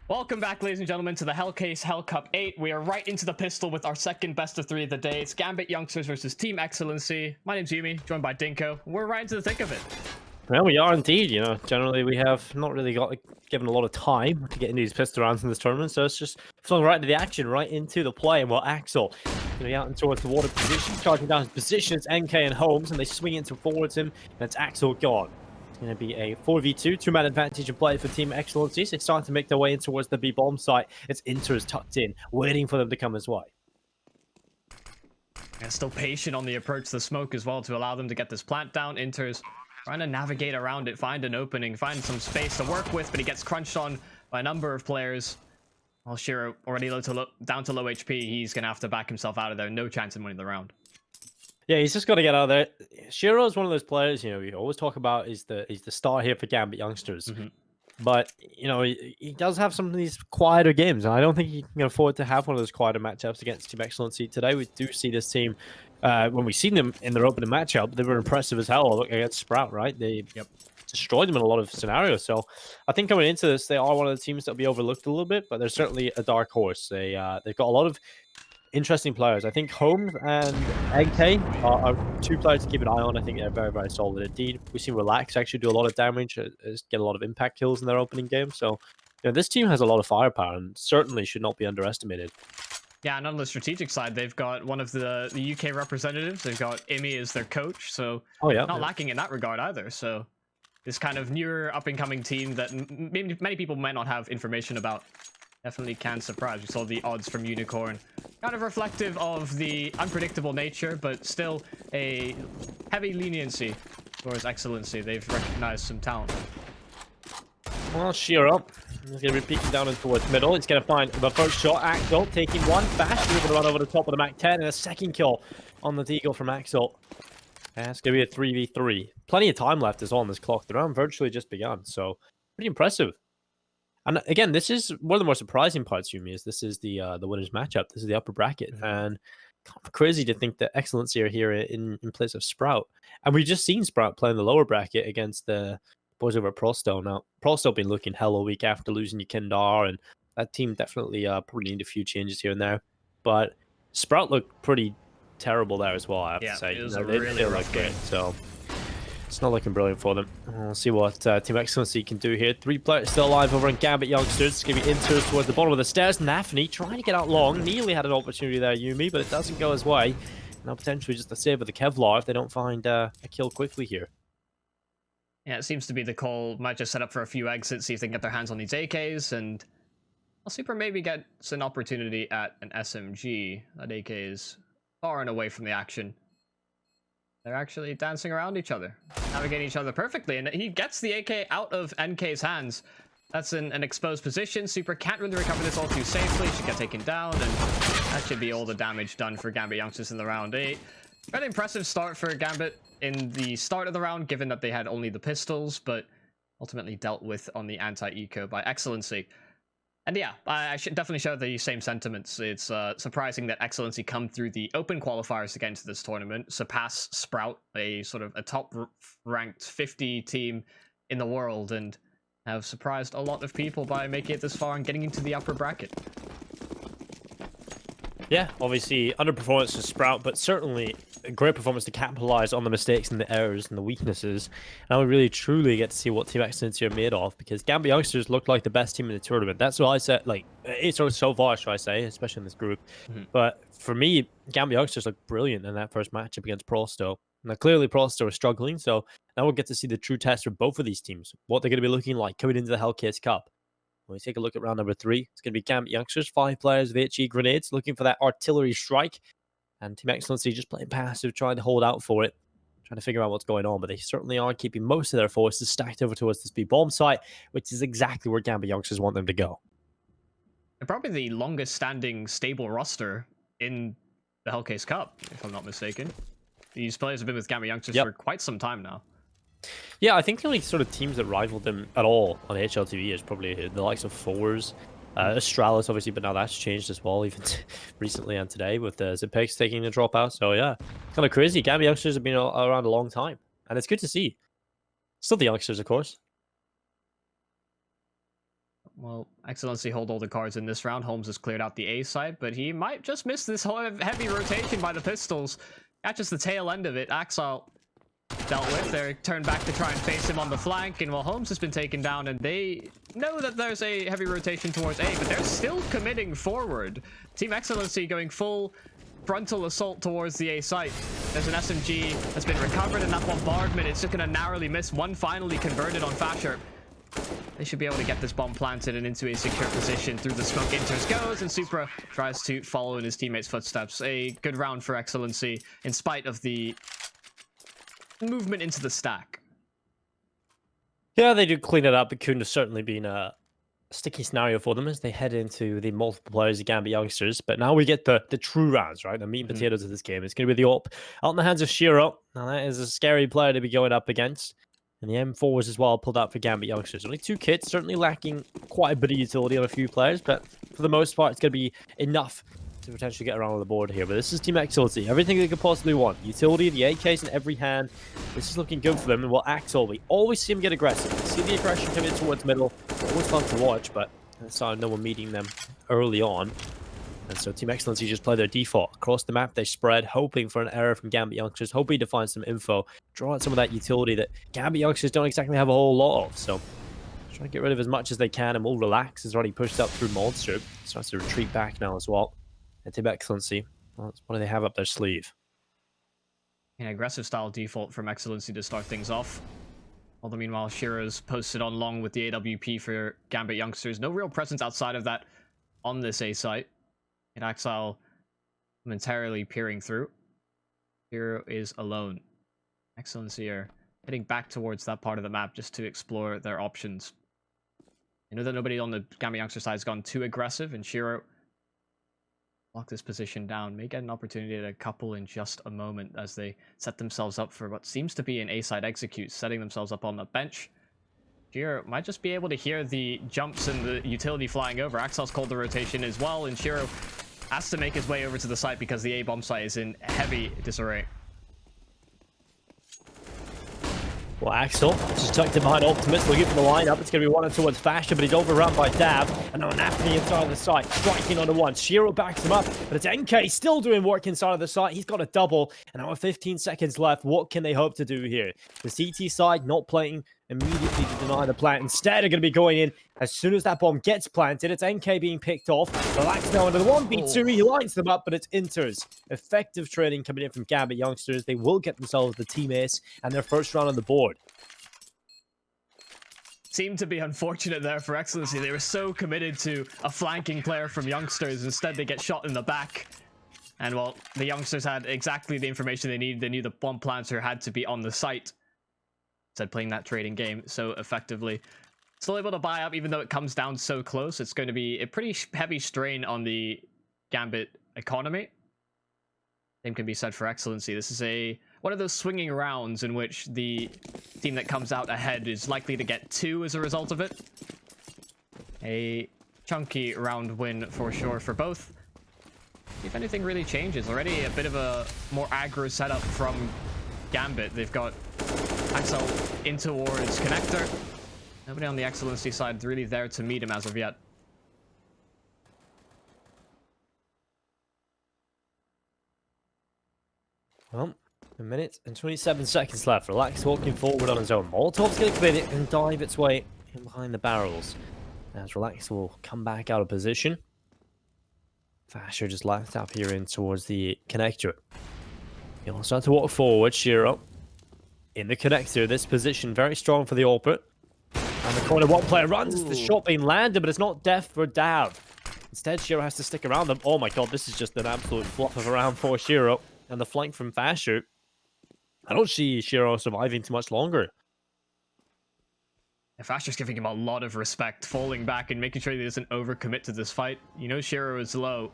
Welcome back, ladies and gentlemen, to the Hellcase Hell Cup 8. We are right into the pistol with our second best of 3 of the day. It's Gambit Youngsters versus Team Excellency. My name's Yumi, joined by Dinko. We're right into the thick of it. Well, we are indeed. Generally we have not really got given a lot of time to get into these pistol rounds in this tournament, so it's just flung right into the action, right into the play. And well, Axel going to be out and towards the water position, charging down his position. It's NK and Holmes, and they swing it towards him, and it's Axel gone. It's going to be a 4v2, two-man advantage in play for Team Excellency. So starting to make their way in towards the B-bomb site. It's interz tucked in, waiting for them to come his way. And still patient on the approach to the smoke as well to allow them to get this plant down. Interz trying to navigate around it, find an opening, find some space to work with, but he gets crunched on by a number of players. Well, Shiro already down to low HP. He's going to have to back himself out of there. No chance in winning the round. Yeah, he's just got to get out of there. Shiro is one of those players, we always talk about he's the star here for Gambit Youngsters. But, he does have some of these quieter games, and I don't think he can afford to have one of those quieter matchups against Team Excellency. Today, we do see this team, when we've seen them in their opening matchup, they were impressive as hell against Sprout, right? They destroyed them in a lot of scenarios. So I think coming into this, they are one of the teams that will be overlooked a little bit, but they're certainly a dark horse. They've got a lot of interesting players. I think Holmes and NK are two players to keep an eye on. I think they're very, very solid indeed. We've seen Rilax actually do a lot of damage, get a lot of impact kills in their opening game. So, this team has a lot of firepower and certainly should not be underestimated. Yeah, and on the strategic side, they've got one of the UK representatives. They've got Imi as their coach, so not lacking in that regard either. So this kind of newer up-and-coming team that many people might not have information about definitely can surprise. We saw the odds from Unicorn, kind of reflective of the unpredictable nature, but still a heavy leniency towards Excellency. They've recognized some talent. Well, Shiro, he's going to be peeking down in towards middle. He's going to find the first shot. Axel taking one. FASHR able to run over the top of the Mac 10, and a second kill on the Deagle from Axel. And it's going to be a 3v3. Plenty of time left as well on this clock. The round virtually just begun, so pretty impressive. And again, this is one of the more surprising parts, Yumi, is this is the winners matchup. This is the upper bracket. And kind of crazy to think that Excellency are here in place of Sprout. And we've just seen Sprout play in the lower bracket against the boys over at Prosto. Now, Prosto been looking hell all week after losing Yukindar, and that team definitely probably need a few changes here and there. But Sprout looked pretty terrible there as well, I have to say. It was a really rough game. So it's not looking brilliant for them. We'll see what Team Excellency can do here. 3 players still alive over in Gambit Youngsters. It's going to be interz towards the bottom of the stairs. Nafany trying to get out long. Nearly had an opportunity there, Yumi, but it doesn't go his way. Now potentially just a save with the Kevlar if they don't find a kill quickly here. Yeah, it seems to be the call. Might just set up for a few exits, see if they can get their hands on these AKs, and Super maybe gets an opportunity at an SMG. That AK is far and away from the action. They're actually dancing around each other, navigating each other perfectly, and he gets the AK out of NK's hands. That's an exposed position. Super can't really recover this all too safely. Should get taken down, and that should be all the damage done for Gambit Youngsters in the round 8. Very impressive start for Gambit in the start of the round, given that they had only the pistols, but ultimately dealt with on the anti-eco by Excellency. And yeah, I should definitely share the same sentiments. It's surprising that Excellency come through the open qualifiers to get into this tournament, surpass Sprout, a sort of a top-ranked 50 team in the world, and have surprised a lot of people by making it this far and getting into the upper bracket. Yeah, obviously underperformance to Sprout, but certainly a great performance to capitalize on the mistakes and the errors and the weaknesses. And we really truly get to see what Team Excellency are made of, because Gambit Youngsters look like the best team in the tournament. That's what I said, like, it's so far, should I say, especially in this group. But for me, Gambit Youngsters look brilliant in that first matchup against Prosto. Now, clearly Prosto are struggling, so now we'll get to see the true test for both of these teams, what they're going to be looking like coming into the Hellcase Cup. When we take a look at round number 3, it's going to be Gambit Youngsters, 5 players with HE grenades, looking for that artillery strike. And Team Excellency just playing passive, trying to hold out for it, trying to figure out what's going on. But they certainly are keeping most of their forces stacked over towards this B-bomb site, which is exactly where Gambit Youngsters want them to go. They're probably the longest standing stable roster in the Hellcase Cup, if I'm not mistaken. These players have been with Gambit Youngsters for quite some time now. Yeah, I think the only sort of teams that rival them at all on HLTV is probably the likes of Fours, Astralis, obviously, but now that's changed as well, even recently and today with Zipex taking the dropout. So yeah, kind of crazy. Gambit Youngsters have been around a long time, and it's good to see. Still the Youngsters, of course. Well, Excellency hold all the cards in this round. Holmes has cleared out the A side, but he might just miss this whole heavy rotation by the pistols. Catches the tail end of it. Axel dealt with. They're turned back to try and face him on the flank, and while Holmes has been taken down, and they know that there's a heavy rotation towards A, but they're still committing forward. Team Excellency going full frontal assault towards the A site. There's an SMG that's been recovered, and that bombardment is just going to narrowly miss. One finally converted on FASHR. They should be able to get this bomb planted and into a secure position. Through the smoke, interz goes, and Supra tries to follow in his teammates' footsteps. A good round for Excellency, in spite of the movement into the stack. Yeah, they do clean it up. It couldn't have certainly been a sticky scenario for them as they head into the multiple players of Gambit Youngsters. But now we get the true rounds, right? The meat and potatoes of this game. It's going to be the AWP out in the hands of Shiro. Now that is a scary player to be going up against. And the M4s as well pulled out for Gambit Youngsters. Only 2 kits, certainly lacking quite a bit of utility on a few players, but for the most part, it's going to be enough to potentially get around on the board here. But this is Team Excellency. Everything they could possibly want. Utility, the AKs in every hand. This is looking good for them. And well, Axel, we always see him get aggressive. We see the aggression coming towards middle. Always fun to watch, but I saw no one meeting them early on. And so Team Excellency just play their default. Across the map, they spread, hoping for an error from Gambit Youngsters, hoping to find some info, draw out some of that utility that Gambit Youngsters don't exactly have a whole lot of. So try to get rid of as much as they can, and we'll relax. Is already pushed up through Monster. Starts to retreat back now as well. And Team Excellency, well, what do they have up their sleeve? An aggressive style default from Excellency to start things off. Although meanwhile, Shiro's posted on long with the AWP for Gambit Youngsters. No real presence outside of that on this A site. And Axel momentarily peering through. Shiro is alone. Excellency are heading back towards that part of the map just to explore their options. I know that nobody on the Gambit Youngster side has gone too aggressive, and Shiro lock this position down. May get an opportunity to couple in just a moment as they set themselves up for what seems to be an A-side execute, setting themselves up on the bench. Shiro might just be able to hear the jumps and the utility flying over. Axel's called the rotation as well, and Shiro has to make his way over to the site because the A-bomb site is in heavy disarray. Well, Axel just tucked in behind Optimus, looking for the lineup. It's going to be one towards FASHR, but he's overrun by Dav. And now nafany inside of the site, striking on the one. Shiro backs him up, but it's NK still doing work inside of the site. He's got a double, and now with 15 seconds left, what can they hope to do here? The CT side not playing immediately to deny the plant. Instead, are going to be going in as soon as that bomb gets planted. It's NK being picked off. Relax now into the 1v2. He lines them up, but it's interz. Effective trading coming in from Gambit Youngsters. They will get themselves the team ace and their first round on the board. Seemed to be unfortunate there for Excellency. They were so committed to a flanking player from Youngsters. Instead, they get shot in the back. And well, the Youngsters had exactly the information they needed. They knew the bomb planter had to be on the site. Said playing that trading game so effectively. Still able to buy up even though it comes down so close. It's going to be a pretty heavy strain on the Gambit economy. Same can be said for Excellency. This is one of those swinging rounds in which the team that comes out ahead is likely to get 2 as a result of it. A chunky round win for sure for both. If anything really changes, already a bit of a more aggro setup from Gambit. They've got Axel in towards Connector. Nobody on the Excellency side really there to meet him as of yet. Well, a minute and 27 seconds left. Relax walking forward on his own. Molotov's going to come in and dive its way in behind the barrels. As Relax will come back out of position. FASHR just left up here in towards the connector. He'll start to walk forward. Shiro in the connector. This position very strong for the AWP. And the corner, one player runs. The shot being landed, but it's not death for Dav. Instead, Shiro has to stick around them. Oh my god, this is just an absolute flop of a round for Shiro. And the flank from FASHR. I don't see Shiro surviving too much longer. FASHR's giving him a lot of respect, falling back and making sure he doesn't overcommit to this fight. You know Shiro is low.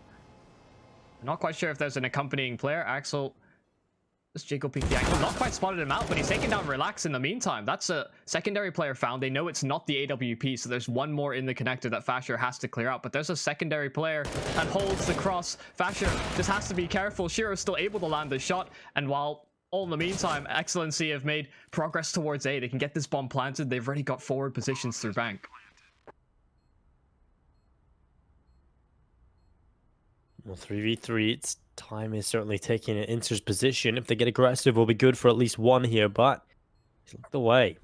I'm not quite sure if there's an accompanying player. Axel just jiggle peek the angle. Not quite spotted him out, but he's taken down Rilax in the meantime. That's a secondary player found. They know it's not the AWP, so there's one more in the connector that FASHR has to clear out. But there's a secondary player that holds the cross. FASHR just has to be careful. Shiro's still able to land the shot, and while all in the meantime, Excellency have made progress towards A. They can get this bomb planted. They've already got forward positions through bank. Well, 3v3, its time is certainly taking an inter's position. If they get aggressive, will be good for at least one here, but he's looked away.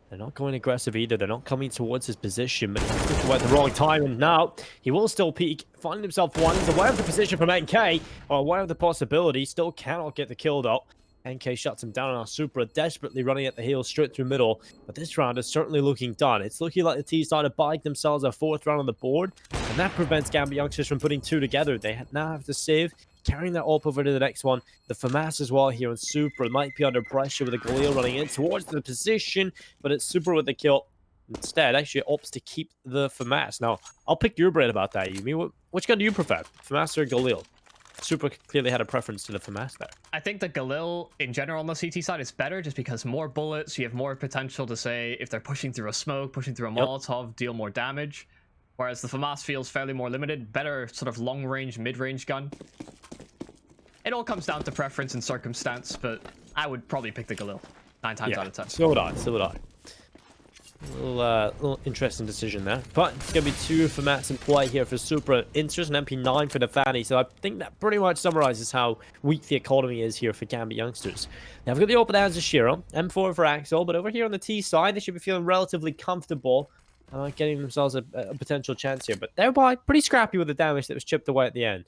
They're not going aggressive either. They're not coming towards his position, but he's looked away at the wrong time, and now he will still peek, finding himself one. He's aware of the position from NK, or aware of the possibility. Still cannot get the kill, though. NK shuts him down on our Supra, desperately running at the heels straight through middle. But this round is certainly looking done. It's looking like the T side have bagged themselves a 4th round on the board, and that prevents Gambit Youngsters from putting 2 together. They now have to save, carrying that up over to the next one. The FAMAS as well here on Supra might be under pressure with the Galil running in towards the position, but it's Supra with the kill. Instead, actually opts to keep the FAMAS. Now, I'll pick your brain about that, Yumi. Which gun do you prefer, FAMAS or Galil? Supra clearly had a preference to the FAMAS there. I think the Galil in general on the CT side is better just because more bullets, you have more potential to say if they're pushing through a smoke, pushing through a Molotov, deal more damage. Whereas the FAMAS feels fairly more limited, better sort of long-range, mid-range gun. It all comes down to preference and circumstance, but I would probably pick the Galil 9 times out of 10. So would I, so would I. Little interesting decision there. But it's going to be 2 FAMAS in play here for Supra. Interz and MP9 for nafany. So I think that pretty much summarizes how weak the economy is here for Gambit Youngsters. Now we've got the open hands of Shiro, M4 for Axel, but over here on the T side, they should be feeling relatively comfortable getting themselves a potential chance here. But thereby, pretty scrappy with the damage that was chipped away at the end.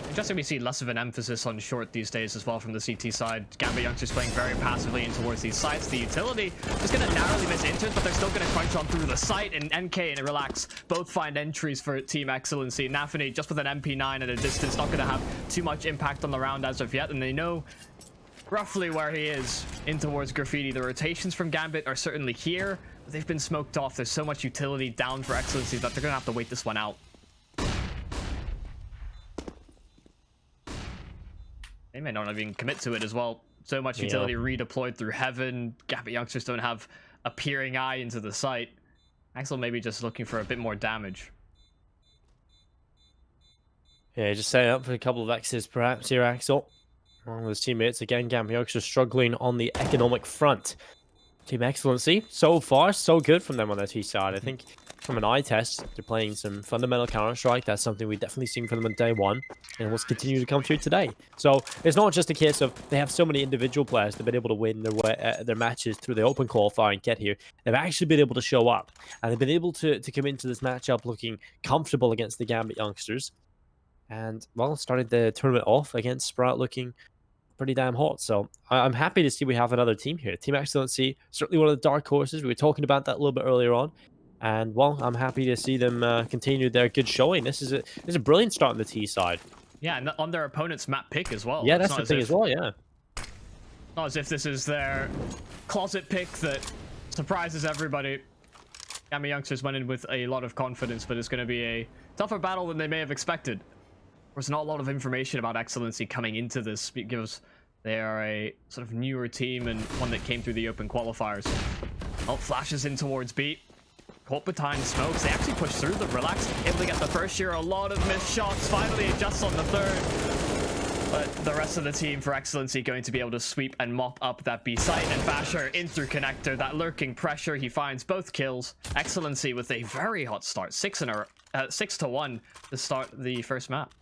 Interesting we see less of an emphasis on short these days as well from the CT side. Gambit Youngsters playing very passively in towards these sites. The utility is going to narrowly miss interz, but they're still going to crunch on through the site, and NK and rilax both find entries for Team Excellency. Nafany just with an MP9 at a distance, not going to have too much impact on the round as of yet, and they know roughly where he is in towards graffiti. The rotations from Gambit are certainly here, but they've been smoked off. There's so much utility down for Excellency that they're going to have to wait this one out. They may not even commit to it as well. So much utility redeployed through heaven. Gambit Youngsters don't have a peering eye into the site. Axel maybe just looking for a bit more damage. Yeah, just setting up for a couple of X's perhaps here, Axel. Along with his teammates. Again, Gambit Youngsters struggling on the economic front. Team Excellency, so far, so good from them on their T side. I think from an eye test, they're playing some fundamental Counter-Strike. That's something we've definitely seen from them on day one, and will continue to come through today. So it's not just a case of they have so many individual players they've been able to win their matches through the open qualifier and get here. They've actually been able to show up, and they've been able to come into this matchup looking comfortable against the Gambit Youngsters. And, well, started the tournament off against Sprout looking pretty damn hot. So I'm happy to see we have another team here. Team Excellency, certainly one of the dark horses. We were talking about that a little bit earlier on. And, well, I'm happy to see them continue their good showing. This is a brilliant start on the T side. Yeah, and on their opponent's map pick as well. Yeah, that's the thing as well, yeah. Not as if this is their closet pick that surprises everybody. Gambit Youngsters went in with a lot of confidence, but it's going to be a tougher battle than they may have expected. There's not a lot of information about Excellency coming into this because they are a sort of newer team and one that came through the open qualifiers. Oh, flashes in towards B. Caught behind smokes. They actually push through the rilax, able to get the first share. A lot of missed shots. Finally adjusts on the third. But the rest of the team for Excellency going to be able to sweep and mop up that B site. And FASHR in through connector. That lurking pressure. He finds both kills. Excellency with a very hot start. 6 to 1 to start the first map.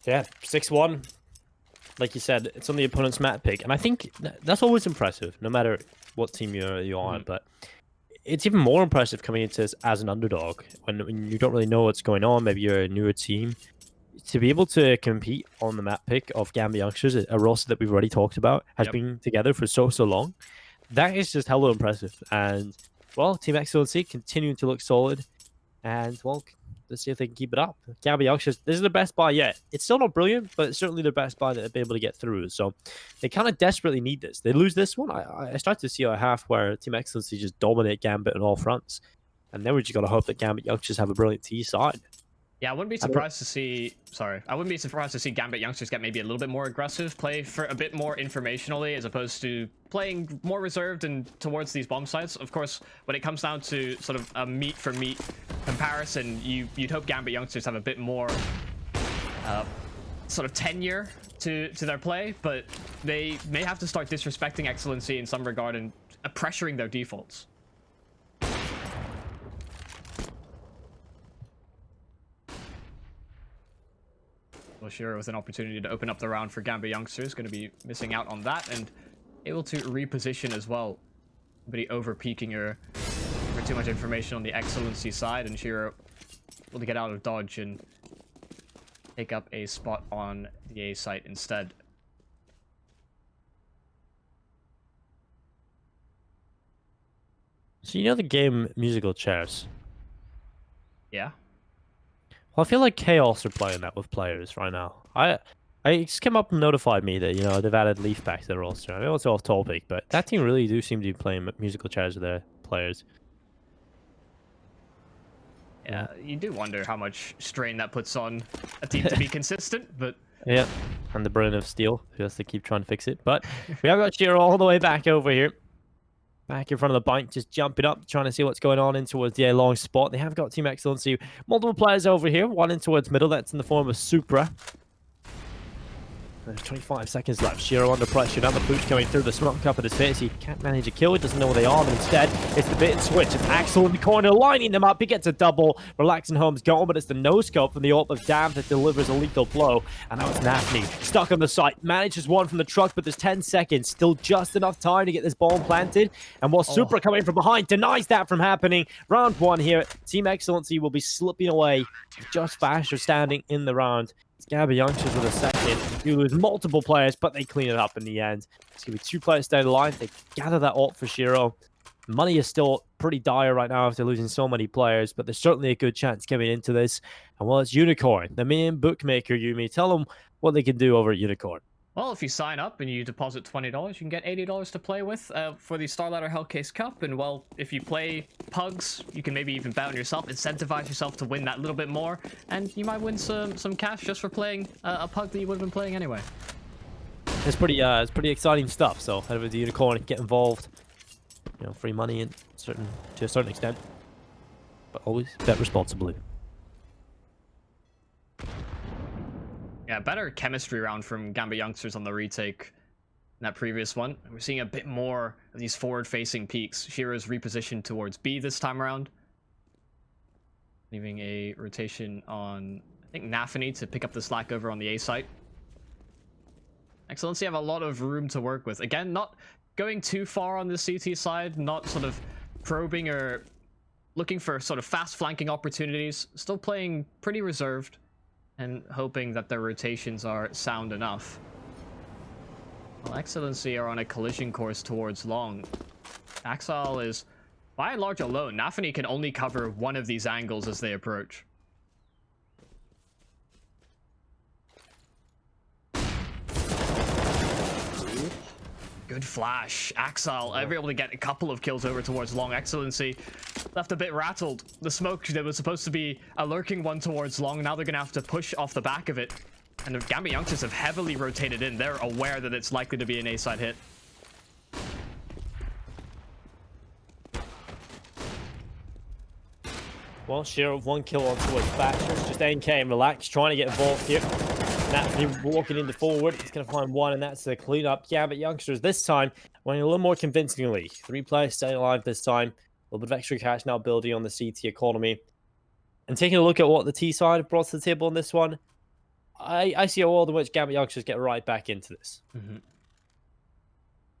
Yeah, 6-1. Like you said, it's on the opponent's map pick. And I think that's always impressive, no matter what team you're on. But it's even more impressive coming into this as an underdog, when you don't really know what's going on. Maybe you're a newer team. To be able to compete on the map pick of Gambit Youngsters, a roster that we've already talked about, has been together for so long. That is just hella impressive. And, well, Team Excellency continuing to look solid. And, well, let's see if they can keep it up. Gambit Youngsters, this is the best buy yet. It's still not brilliant, but it's certainly the best buy that they'll be able to get through. So they kind of desperately need this. They lose this one, I start to see a half where Team Excellency just dominate Gambit on all fronts. And then we just got to hope that Gambit Youngsters have a brilliant T side. Yeah, I wouldn't be surprised to see... I wouldn't be surprised to see Gambit Youngsters get maybe a little bit more aggressive, play for a bit more informationally, as opposed to playing more reserved and towards these bomb sites. Of course, when it comes down to sort of a meat-for-meat comparison, you'd hope Gambit Youngsters have a bit more sort of tenure to their play, but they may have to start disrespecting Excellency in some regard and pressuring their defaults. Well, Shiro with an opportunity to open up the round for Gambit Youngsters. Going to be missing out on that and able to reposition as well. Somebody over-peeking her for too much information on the Excellency side, and Shiro able to get out of dodge and take up a spot on the A site instead. So you know the game musical chairs? Yeah. Well, I feel like Chaos are playing that with players right now. I just came up and notified me that, you know, they've added Leaf back to their roster. I know it's off topic, but that team really do seem to be playing musical chairs with their players. Yeah, you do wonder how much strain that puts on a team to be consistent, but... Yeah, and the brain of steel, who has to keep trying to fix it. But we have got Shiro all the way back over here. Back in front of the bank, just jumping up, trying to see what's going on in towards the A-long spot. They have got Team Excellency. Multiple players over here, one in towards middle. That's in the form of Supra. There's 25 seconds left. Shiro under pressure. Now the boots coming through. The smoke up at his face. He can't manage a kill. He doesn't know where they are, but instead, it's the bait and switch. It's Axel in the corner, lining them up. He gets a double. Rilax and HOLMES gone, but it's the no-scope from the AWP of Dam that delivers a lethal blow. And now it's nafany stuck on the site. Manages one from the truck, but there's 10 seconds. Still just enough time to get this bomb planted. And while Supra coming from behind denies that from happening, round one here, Team Excellency will be slipping away. Just FASHR standing in the round. It's Gambit Youngsters with a second. You lose multiple players, but they clean it up in the end. It's going to be 2 players down the line. They gather that ult for Shiro. Money is still pretty dire right now after losing so many players, but there's certainly a good chance coming into this. And well, it's Unicorn, the main bookmaker, Yumi. Tell them what they can do over at Unicorn. Well, if you sign up and you deposit $20, you can get $80 to play with for the StarLadder Hellcase Cup. And, well, if you play pugs, you can maybe even bet on yourself, incentivize yourself to win that little bit more. And you might win some cash just for playing a pug that you would have been playing anyway. It's pretty exciting stuff. So head over to Unicorn, get involved. You know, free money to a certain extent. But always bet responsibly. Yeah, better chemistry round from Gambit Youngsters on the retake in that previous one. We're seeing a bit more of these forward-facing peaks. Shiro's repositioned towards B this time around, leaving a rotation on, I think, nafany to pick up the slack over on the A site. Excellency have a lot of room to work with. Again, not going too far on the CT side, not sort of probing or looking for sort of fast flanking opportunities. Still playing pretty reserved and hoping that their rotations are sound enough. Well, Excellency are on a collision course towards long. Axel is, by and large, alone. nafany can only cover one of these angles as they approach. Good flash. Axel able to get a couple of kills over towards long. Excellency left a bit rattled. The smoke that was supposed to be a lurking one towards long, now they're going to have to push off the back of it. And the Gambit Youngsters have heavily rotated in. They're aware that it's likely to be an A-side hit. Well, Shiro, 1 kill on towards FASHR. Just NK and Rilax trying to get involved here. nafany walking into forward. He's going to find one, and that's the cleanup. Gambit Youngsters this time winning a little more convincingly. 3 players staying alive this time. A little bit of extra cash now building on the CT economy. And taking a look at what the T side brought to the table in this one, I see a world in which Gambit Youngsters get right back into this.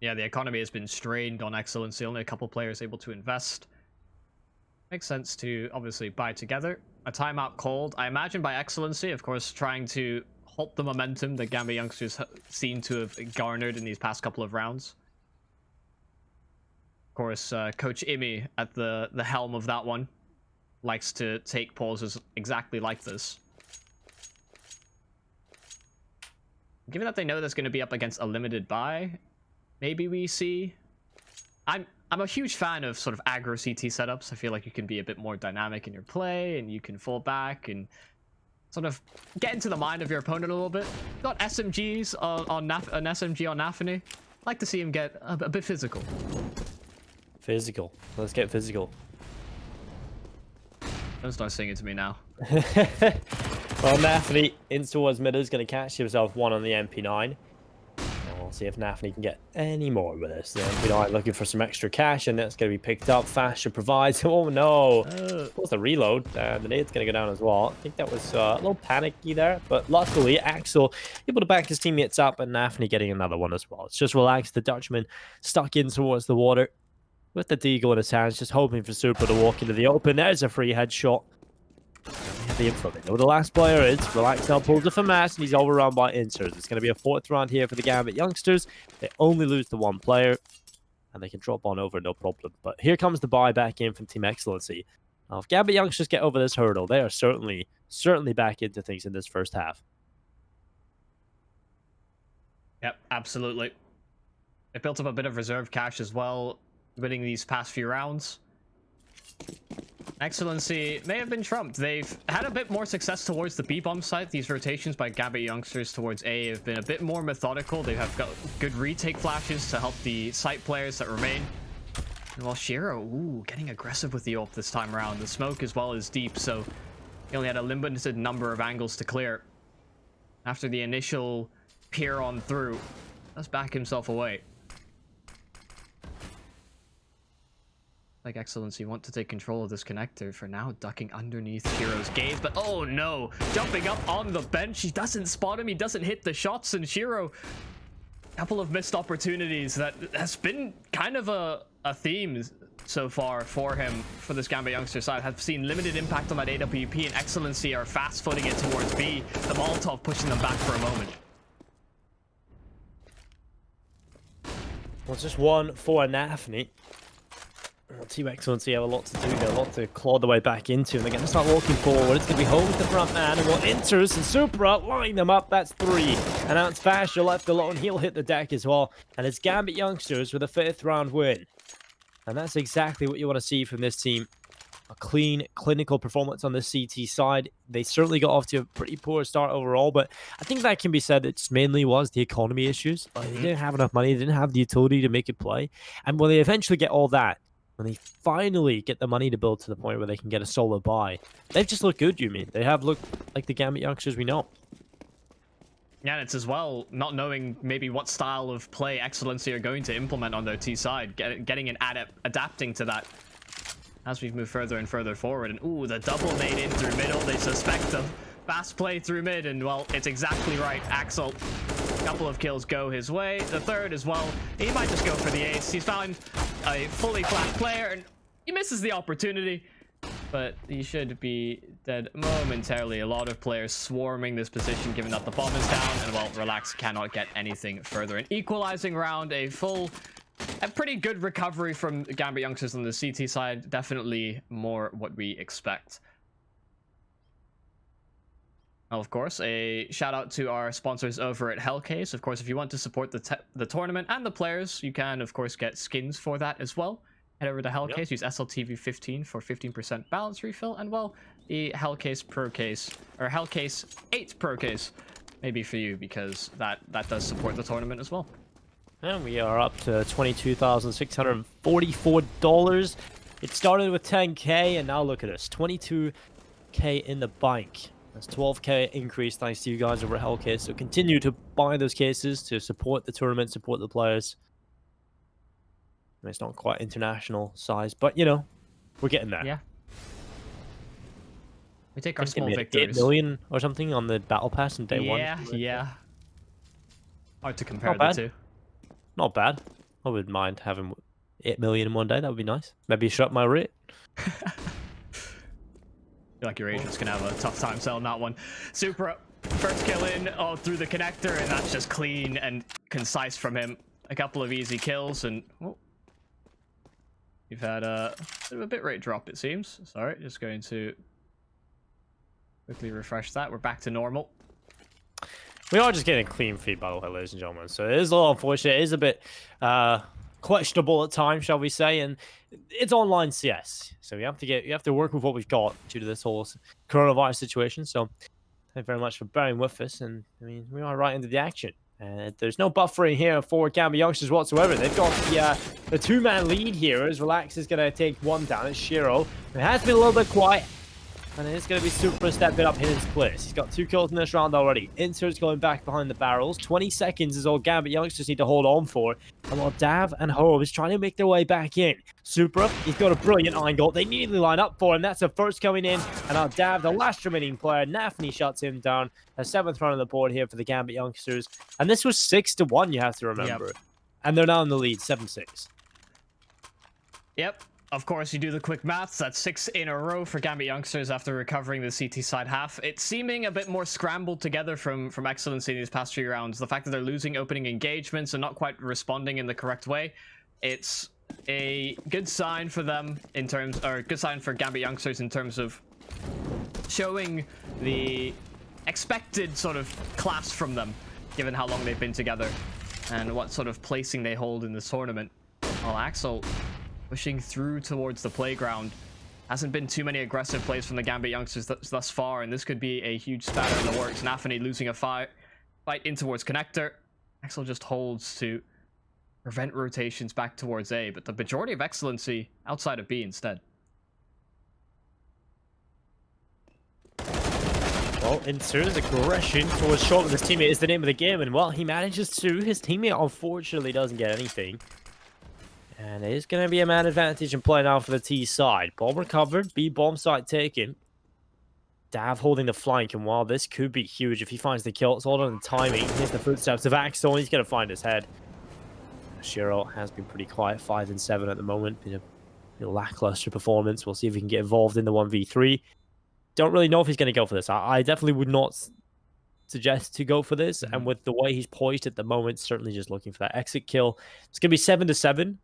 Yeah, the economy has been strained on Excellency. Only a couple players able to invest. Makes sense to obviously buy together. A timeout called, I imagine, by Excellency, of course, trying to halt the momentum that Gambit Youngsters seem to have garnered in these past couple of rounds. Of course, Coach Imi at the helm of that one likes to take pauses exactly like this. Given that they know that's going to be up against a limited buy, maybe we see... I'm a huge fan of sort of aggro CT setups. I feel like you can be a bit more dynamic in your play, and you can fall back and sort of get into the mind of your opponent a little bit. Got SMGs on an SMG on nafany. Like to see him get a bit physical. Physical. Let's get physical. Don't start singing to me now. Well, nafany in towards mid is going to catch himself one on the MP9. We'll see if nafany can get any more with this. Then we are looking for some extra cash, and that's going to be picked up. FASHR provides. Oh no! What's the reload? The nade's going to go down as well. I think that was a little panicky there, but luckily Axel able to back his teammates up, and nafany getting another one as well. It's just relaxed. The Dutchman stuck in towards the water with the deagle in his hands, just hoping for Supra to walk into the open. There's a free headshot. The info. They know the last player is. Relax now pulls a FAMAS, and he's overrun by interz. It's going to be a 4th round here for the Gambit Youngsters. They only lose to 1 player, and they can drop on over no problem. But here comes the buy back in from Team Excellency. Now, if Gambit Youngsters get over this hurdle, they are certainly back into things in this first half. Yep, absolutely. They built up a bit of reserve cash as well, winning these past few rounds. Excellency may have been trumped. They've had a bit more success towards the B-bomb side. These rotations by Gambit Youngsters towards A have been a bit more methodical. They have got good retake flashes to help the site players that remain. And while Shiro, getting aggressive with the AWP this time around. The smoke as well is deep, so he only had a limited number of angles to clear. After the initial peer on through, let's back himself away. Like Excellency want to take control of this connector for now, ducking underneath Shiro's gaze, but oh no, jumping up on the bench. He doesn't spot him, he doesn't hit the shots, and Shiro, a couple of missed opportunities. That has been kind of a theme so far for him, for this Gambit Youngster side. Have seen limited impact on that AWP, and Excellency are fast footing it towards B, the Molotov pushing them back for a moment. Well, it's just 1 for nafany. Team Excellency have a lot to do there, a lot to claw their way back into, and they're going to start walking forward. It's going to be HOLMES, the front man, and interz and supra line them up. That's 3. And now it's FASHR left alone. He'll hit the deck as well. And it's Gambit Youngsters with a 5th round win. And that's exactly what you want to see from this team. A clean, clinical performance on the CT side. They certainly got off to a pretty poor start overall, but I think that can be said it just mainly was the economy issues. Like, they didn't have enough money, they didn't have the utility to make it play. And when they eventually get all that, when they finally get the money to build to the point where they can get a solo buy, they've just looked good, you mean. They have looked like the Gambit Youngsters we know. Yeah, and it's as well not knowing maybe what style of play Excellency are going to implement on their T side, getting an adapting to that as we've moved further and further forward. And the double nade in through middle. They suspect a fast play through mid, and well, it's exactly right. Axel, a couple of kills go his way. The 3rd as well. He might just go for the ace. He's found a fully flat player, and he misses the opportunity, but he should be dead momentarily. A lot of players swarming this position, given that the bomb is down, and well, rilax cannot get anything further. An equalizing round, a pretty good recovery from Gambit Youngsters on the CT side. Definitely more what we expect. Well, of course, a shout out to our sponsors over at Hellcase. Of course, if you want to support the tournament and the players, you can, of course, get skins for that as well. Head over to Hellcase, use SLTV15 for 15% balance refill, and well, the Hellcase Pro case, or Hellcase 8 Pro case, maybe for you, because that does support the tournament as well. And we are up to $22,644. It started with 10K, and now look at us, 22K in the bank. That's 12K increase thanks to you guys over at Hellcase. So continue to buy those cases to support the tournament, support the players. I mean, it's not quite international size, but you know, we're getting there. Yeah. We take our small victories. 8 million or something on the battle pass in day 1. Yeah. Hard to compare the two. Not bad. I wouldn't mind having 8 million in one day. That would be nice. Maybe shut my rate. I feel like your agent's gonna have a tough time selling that one. Supra, first kill in through the connector, and that's just clean and concise from him. A couple of easy kills, and we've had a bit of a bitrate drop, it seems. Sorry, just going to quickly refresh that. We're back to normal. We are just getting clean feed, by the way, ladies and gentlemen. So it is a little unfortunate. It is a bit questionable at times, shall we say, and it's online CS, so you have to work with what we've got due to this whole coronavirus situation. So thank you very much for bearing with us, and I mean, we are right into the action. There's no buffering here for Gambit Youngsters whatsoever. They've got the 2-man lead here as rilax is going to take 1 down. It's Shiro. It has been a little bit quiet. And it's going to be Supra stepping up in his place. He's got 2 kills in this round already. Interz going back behind the barrels. 20 seconds is all Gambit Youngsters need to hold on for. And while Dav and Home is trying to make their way back in. Supra, he's got a brilliant angle. They nearly line up for him. That's the first coming in. And now Dav, the last remaining player, nafany shuts him down. A 7th round on the board here for the Gambit Youngsters. And this was 6-1, you have to remember. Yep. And they're now in the lead, 7-6. Yep. Of course, you do the quick maths. That's 6 in a row for Gambit Youngsters after recovering the CT side half. It's seeming a bit more scrambled together from Excellency in these past 3 rounds. The fact that they're losing opening engagements and not quite responding in the correct way, it's a good sign for them in terms, or good sign for Gambit Youngsters in terms of showing the expected sort of class from them, given how long they've been together and what sort of placing they hold in this tournament. Well, Axel pushing through towards the playground. Hasn't been too many aggressive plays from the Gambit Youngsters thus far, and this could be a huge spatter in the works. nafany losing a fight in towards connector. Axel just holds to prevent rotations back towards A, but the majority of Excellency outside of B instead. Well, interz aggression towards short with his teammate is the name of the game, and well, he manages to. His teammate unfortunately doesn't get anything. And it is going to be a man advantage in play now for the T side. Bomb recovered, B bomb site taken. Dav holding the flank, and while this could be huge if he finds the kill, it's all on the timing. Here's the footsteps of Axel, and he's going to find his head. Shiro has been pretty quiet, 5 and 7 at the moment. Been a lackluster performance. We'll see if he can get involved in the 1v3. Don't really know if he's going to go for this. I definitely would not suggest to go for this, and with the way he's poised at the moment, certainly just looking for that exit kill. It's going to be 7-7.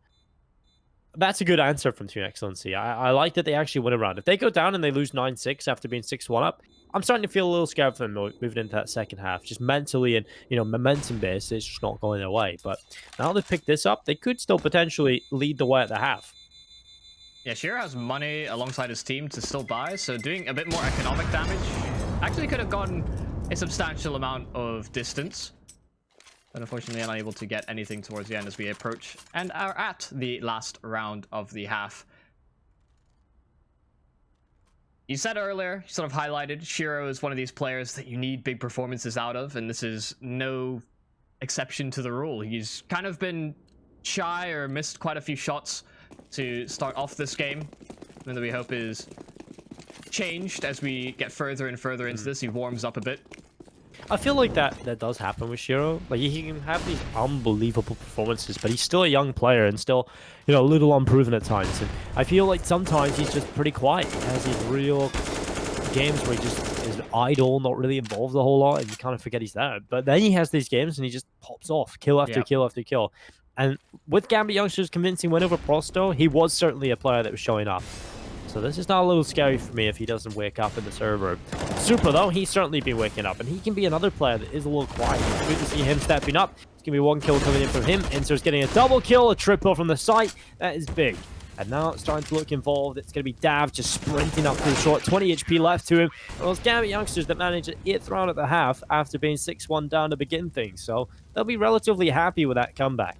That's a good answer from Team Excellency. I like that they actually win a round. If they go down and they lose 9-6 after being 6-1 up, I'm starting to feel a little scared for them moving into that second half. Just mentally and, you know, momentum-based, it's just not going their way. But now they've picked this up, they could still potentially lead the way at the half. Yeah, Shiro has money alongside his team to still buy, so doing a bit more economic damage actually could have gotten a substantial amount of distance. But unfortunately unable to get anything towards the end as we approach and are at the last round of the half. You said earlier, you sort of highlighted, Shiro is one of these players that you need big performances out of, and this is no exception to the rule. He's kind of been shy or missed quite a few shots to start off this game, and that we hope is changed as we get further and further into this. He warms up a bit. I feel like that does happen with Shiro. Like, he can have these unbelievable performances, but he's still a young player and still, you know, a little unproven at times. And I feel like sometimes he's just pretty quiet. He has these real games where he just is idle, not really involved a whole lot, and you kind of forget he's there. But then he has these games and he just pops off, kill after kill after kill. And with Gambit Youngsters' convincing win over Prosto, he was certainly a player that was showing up. So this is now a little scary for me if he doesn't wake up in the server. Supra, though, he's certainly been waking up, and he can be another player that is a little quiet. It's good to see him stepping up. It's going to be 1 kill coming in from him. interz getting a double kill, a triple from the site. That is big. And now it's starting to look involved. It's going to be Dav just sprinting up through short. 20 HP left to him. Well, it's Gambit Youngsters that managed the 8th round at the half after being 6-1 down to begin things. So they'll be relatively happy with that comeback.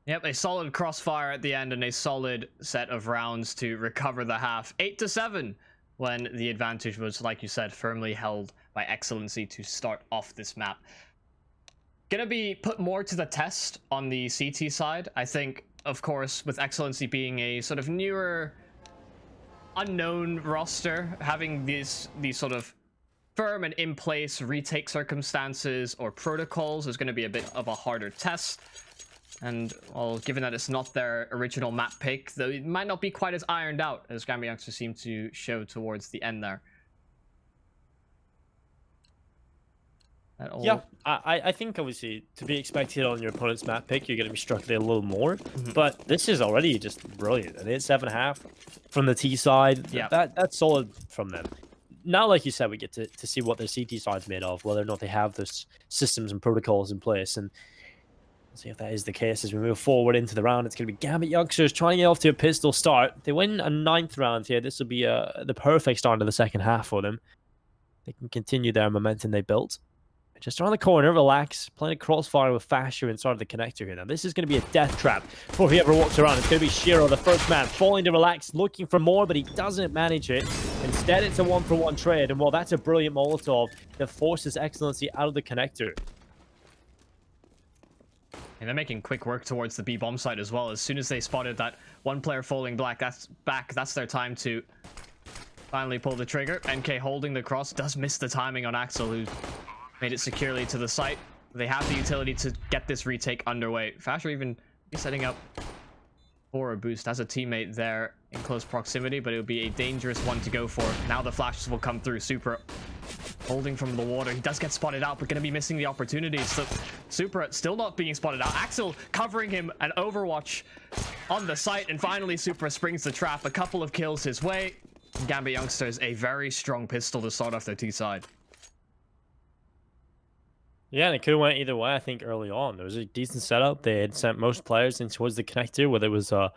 Yep, a solid crossfire at the end and a solid set of rounds to recover the half. 8-7 when the advantage was, like you said, firmly held by Excellency to start off this map. Gonna be put more to the test on the CT side. I think, of course, with Excellency being a sort of newer, unknown roster, having these sort of firm and in place retake circumstances or protocols is going to be a bit of a harder test. And, well, given that it's not their original map pick, though it might not be quite as ironed out as Gambit Youngsters seem to show towards the end there. Yeah, I think, obviously, to be expected on your opponent's map pick, you're going to be struggling a little more. But this is already just brilliant. And it's 7.5 from the T side. Yeah, that's solid from them. Now, like you said, we get to see what their CT side's made of, whether or not they have those systems and protocols in place. And see if that is the case as we move forward into the round. It's going to be Gambit Youngsters trying to get off to a pistol start. They win a 9th round here. This will be the perfect start to the second half for them. They can continue their momentum they built. Just around the corner, rilax, playing a crossfire with FASHR inside of the connector here. Now, this is going to be a death trap for whoever walks around. It's going to be Shiro, the first man, falling to rilax, looking for more, but he doesn't manage it. Instead, it's a 1-for-1 trade, and well, that's a brilliant Molotov that forces Excellency out of the connector. And they're making quick work towards the B bomb site as well. As soon as they spotted that one player falling back, that's their time to finally pull the trigger. NK holding the cross, does miss the timing on Axel, who made it securely to the site. They have the utility to get this retake underway. FASHR even setting up for a boost. Has a teammate there in close proximity, but it would be a dangerous one to go for. Now the flashes will come through. Supra holding from the water. He does get spotted out, but going to be missing the opportunities. So Supra still not being spotted out. Axel covering him, and Overwatch on the site, and finally Supra springs the trap. A couple of kills his way. Gambit Youngsters, a very strong pistol to start off their T side. Yeah, and it could have went either way, I think, early on. There was a decent setup. They had sent most players in towards the connector where there was an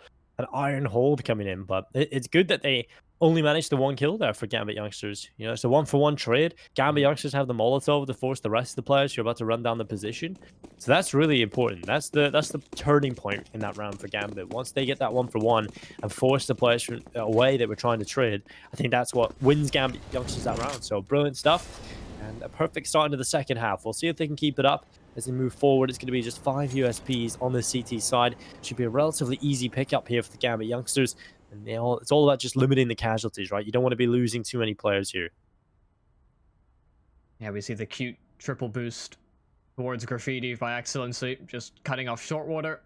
iron hold coming in. But it's good that they only managed the one kill there for Gambit Youngsters. You know, it's a 1-for-1 trade. Gambit Youngsters have the Molotov to force the rest of the players who are about to run down the position. So that's really important. That's the turning point in that round for Gambit. Once they get that 1-for-1 and force the players away that we're trying to trade, I think that's what wins Gambit Youngsters that round. So brilliant stuff. And a perfect start into the second half. We'll see if they can keep it up as they move forward. It's going to be just 5 USPs on the CT side. Should be a relatively easy pickup here for the Gambit Youngsters. And it's all about just limiting the casualties, right? You don't want to be losing too many players here. Yeah, we see the cute triple boost towards Graffiti by Excellency, just cutting off short water.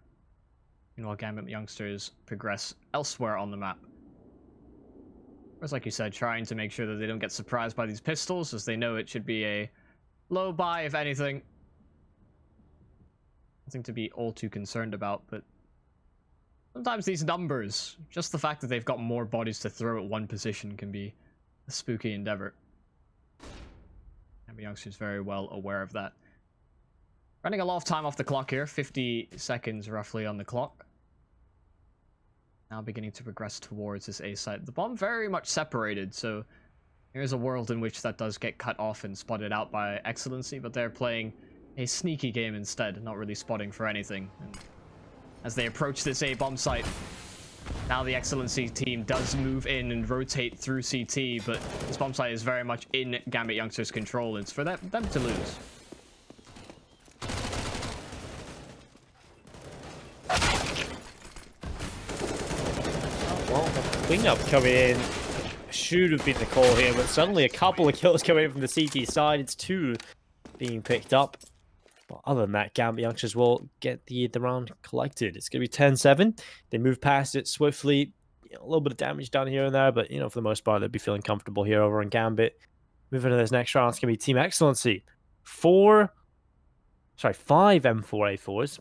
Meanwhile, Gambit Youngsters progress elsewhere on the map. Whereas, like you said, trying to make sure that they don't get surprised by these pistols, as they know it should be a low buy, if anything. Nothing to be all too concerned about, but sometimes these numbers, just the fact that they've got more bodies to throw at one position, can be a spooky endeavor. And Youngsters very well aware of that. Running a lot of time off the clock here, 50 seconds roughly on the clock. Now beginning to progress towards this A site. The bomb very much separated, so here's a world in which that does get cut off and spotted out by Excellency, but they're playing a sneaky game instead, not really spotting for anything. And as they approach this A bomb site, now the Excellency team does move in and rotate through CT, but this bomb site is very much in Gambit Youngsters' control. It's for them to lose. Cleanup coming in should have been the call here, but suddenly a couple of kills coming in from the CT side. It's 2 being picked up. But other than that, Gambit Youngsters will get the round collected. It's going to be 10-7. They move past it swiftly. A little bit of damage down here and there, but for the most part, they'll be feeling comfortable here over in Gambit. Moving to this next round, it's going to be Team Excellency. 5 M4A4s.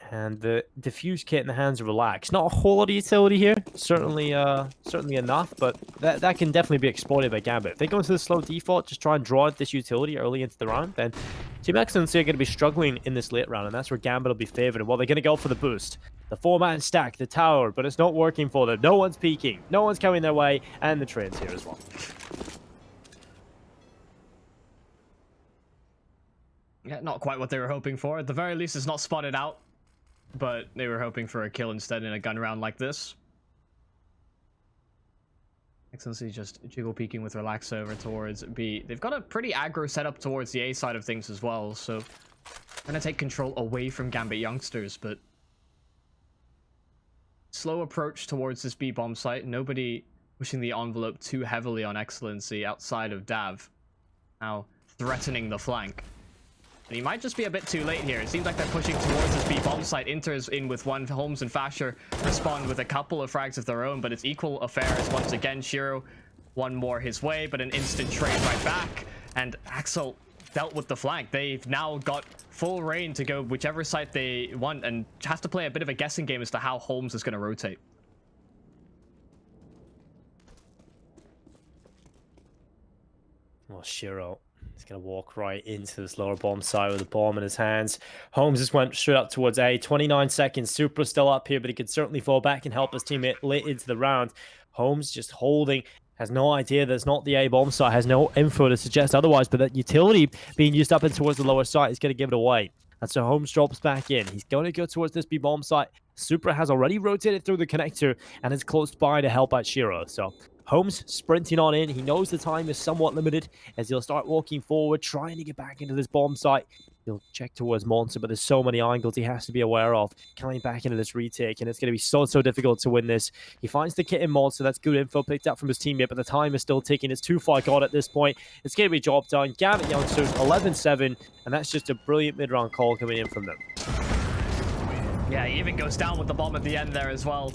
And the diffuse kit in the hands of Rilax. Not a whole lot of utility here. Certainly enough, but that can definitely be exploited by Gambit. If they go into the slow default, just try and draw this utility early into the round, then Team Excellency are going to be struggling in this late round, and that's where Gambit will be favored. Well, they're going to go for the boost. The 4-man stack, the tower, but it's not working for them. No one's peeking. No one's coming their way, and the train's here as well. Yeah, not quite what they were hoping for. At the very least, it's not spotted out. But they were hoping for a kill instead in a gun round like this. Excellency just jiggle peeking with Relax over towards B. They've got a pretty aggro setup towards the A side of things as well, so trying to take control away from Gambit Youngsters, but slow approach towards this B bomb site. Nobody pushing the envelope too heavily on Excellency outside of Dav. Now threatening the flank. And he might just be a bit too late here. It seems like they're pushing towards this B bomb site. Interz in with 1. HOLMES and FASHR respond with a couple of frags of their own, but it's equal affairs once again. Shiro, 1 more his way, but an instant trade right back. And Axel dealt with the flank. They've now got full reign to go whichever site they want and have to play a bit of a guessing game as to how HOLMES is going to rotate. Well, Shiro. He's going to walk right into this lower bomb side with the bomb in his hands. HOLMES just went straight up towards A. 29 seconds. Supra still up here, but he could certainly fall back and help his teammate late into the round. HOLMES just holding. Has no idea there's not the A bomb site. Has no info to suggest otherwise, but that utility being used up and towards the lower site is going to give it away. And so HOLMES drops back in. He's going to go towards this B bomb site. Supra has already rotated through the connector and is close by to help out Shiro. So HOLMES sprinting on in. He knows the time is somewhat limited as he'll start walking forward, trying to get back into this bomb site. He'll check towards Monster, but there's so many angles he has to be aware of coming back into this retake, and it's going to be so difficult to win this. He finds the kit in Monster. That's good info picked up from his teammate, but the time is still ticking. It's too far gone at this point. It's going to be job done. Gambit Youngsters 11-7, and that's just a brilliant mid-round call coming in from them. Yeah, he even goes down with the bomb at the end there as well.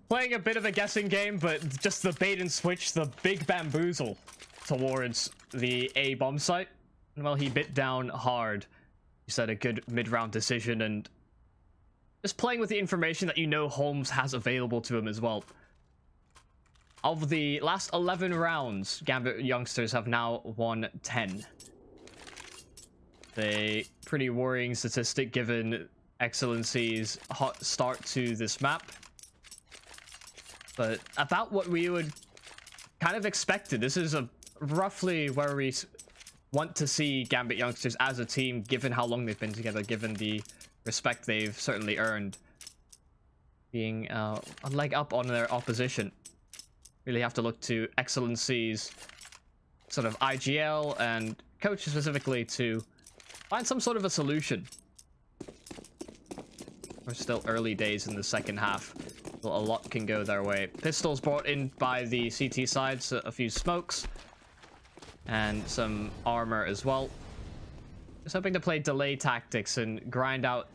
Playing a bit of a guessing game, but just the bait and switch, the big bamboozle towards the A bomb site. And well, he bit down hard. He said a good mid-round decision, and just playing with the information that you know HOLMES has available to him as well. Of the last 11 rounds, Gambit Youngsters have now won 10. A pretty worrying statistic given Excellency's hot start to this map. But about what we would kind of expected. This is roughly where we want to see Gambit Youngsters as a team, given how long they've been together, given the respect they've certainly earned. Being a leg up on their opposition. Really have to look to Excellency's sort of IGL and coach specifically to find some sort of a solution. We're still early days in the second half. A lot can go their way. Pistols brought in by the CT side, so a few smokes. And some armor as well. Just hoping to play delay tactics and grind out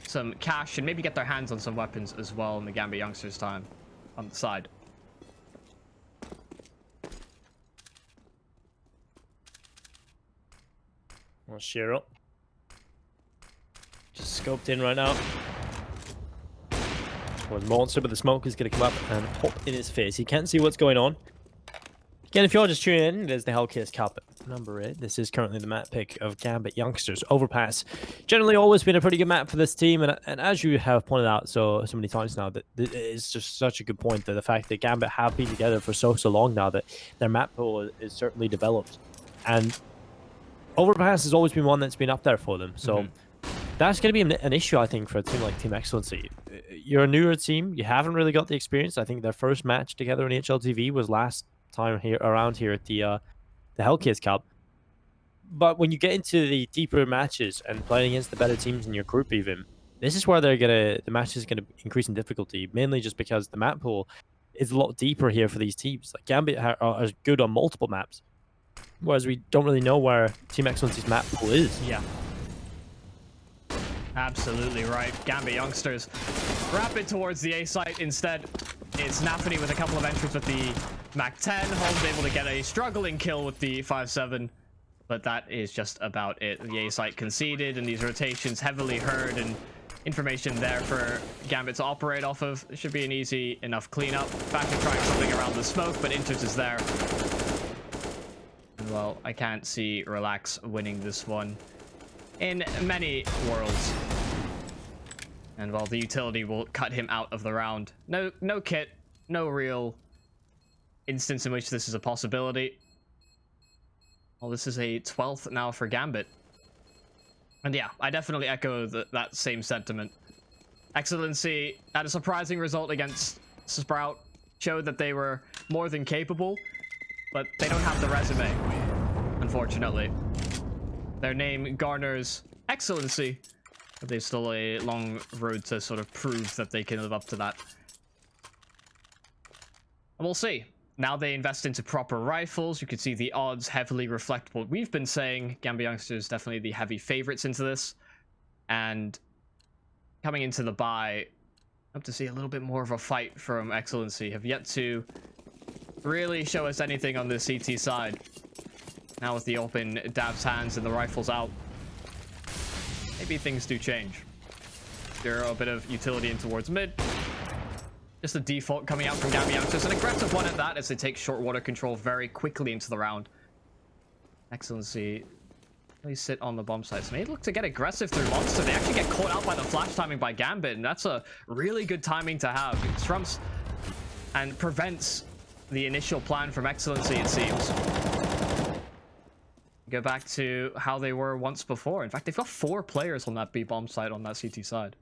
some cash and maybe get their hands on some weapons as well in the Gambit Youngsters time on the side. Well, Shiro just scoped in right now. Towards Monster, but the smoke is going to come up and pop in his face. He can't see what's going on. Again, if you're just tuning in, there's the Hellcase Cup number 8. This is currently the map pick of Gambit Youngsters. Overpass. Generally always been a pretty good map for this team, and as you have pointed out so many times now, that it's just such a good point, that the fact that Gambit have been together for so long now, that their map pool is certainly developed. And Overpass has always been one that's been up there for them. So that's going to be an issue, I think, for a team like Team Excellency. You're a newer team. You haven't really got the experience. I think their first match together in HLTV was last time around here at the Hellcase Cup. But when you get into the deeper matches and playing against the better teams in your group even, this is where the match is going to increase in difficulty, mainly just because the map pool is a lot deeper here for these teams. Like Gambit are good on multiple maps, whereas we don't really know where Team Excellency's map pool is. Yeah. Absolutely right. Gambit Youngsters rapid towards the A site. Instead, it's nafany with a couple of entries with the MAC-10. HOLMES able to get a struggling kill with the 5-7. But that is just about it. The A site conceded, and these rotations heavily heard, and information there for Gambit to operate off of. It should be an easy enough cleanup. FASHR trying something around the smoke, but interz is there. Well, I can't see rilax winning this one in many worlds. And while the utility will cut him out of the round. No kit, no real instance in which this is a possibility. Well, this is a 12th now for Gambit. And yeah, I definitely echo that same sentiment. Excellency had a surprising result against Sprout. Showed that they were more than capable, but they don't have the resume, unfortunately. Their name garners excellency, but there's still a long road to sort of prove that they can live up to that. And we'll see. Now they invest into proper rifles. You can see the odds heavily reflect what we've been saying. Gambit Youngsters definitely the heavy favorites into this. And coming into the bye, hope to see a little bit more of a fight from Excellency. Have yet to really show us anything on the CT side. Now with the open Dab's hands and the rifles out, maybe things do change. There are a bit of utility in towards mid. Just a default coming out from Gambit Youngsters. An aggressive one at that as they take short water control very quickly into the round. Excellency really sit on the bomb sites. May look to get aggressive through Monster. They actually get caught out by the flash timing by Gambit, and that's a really good timing to have. It trumps and prevents the initial plan from Excellency, it seems. Go back to how they were once before. In fact, they've got 4 players on that B bomb site on that CT side.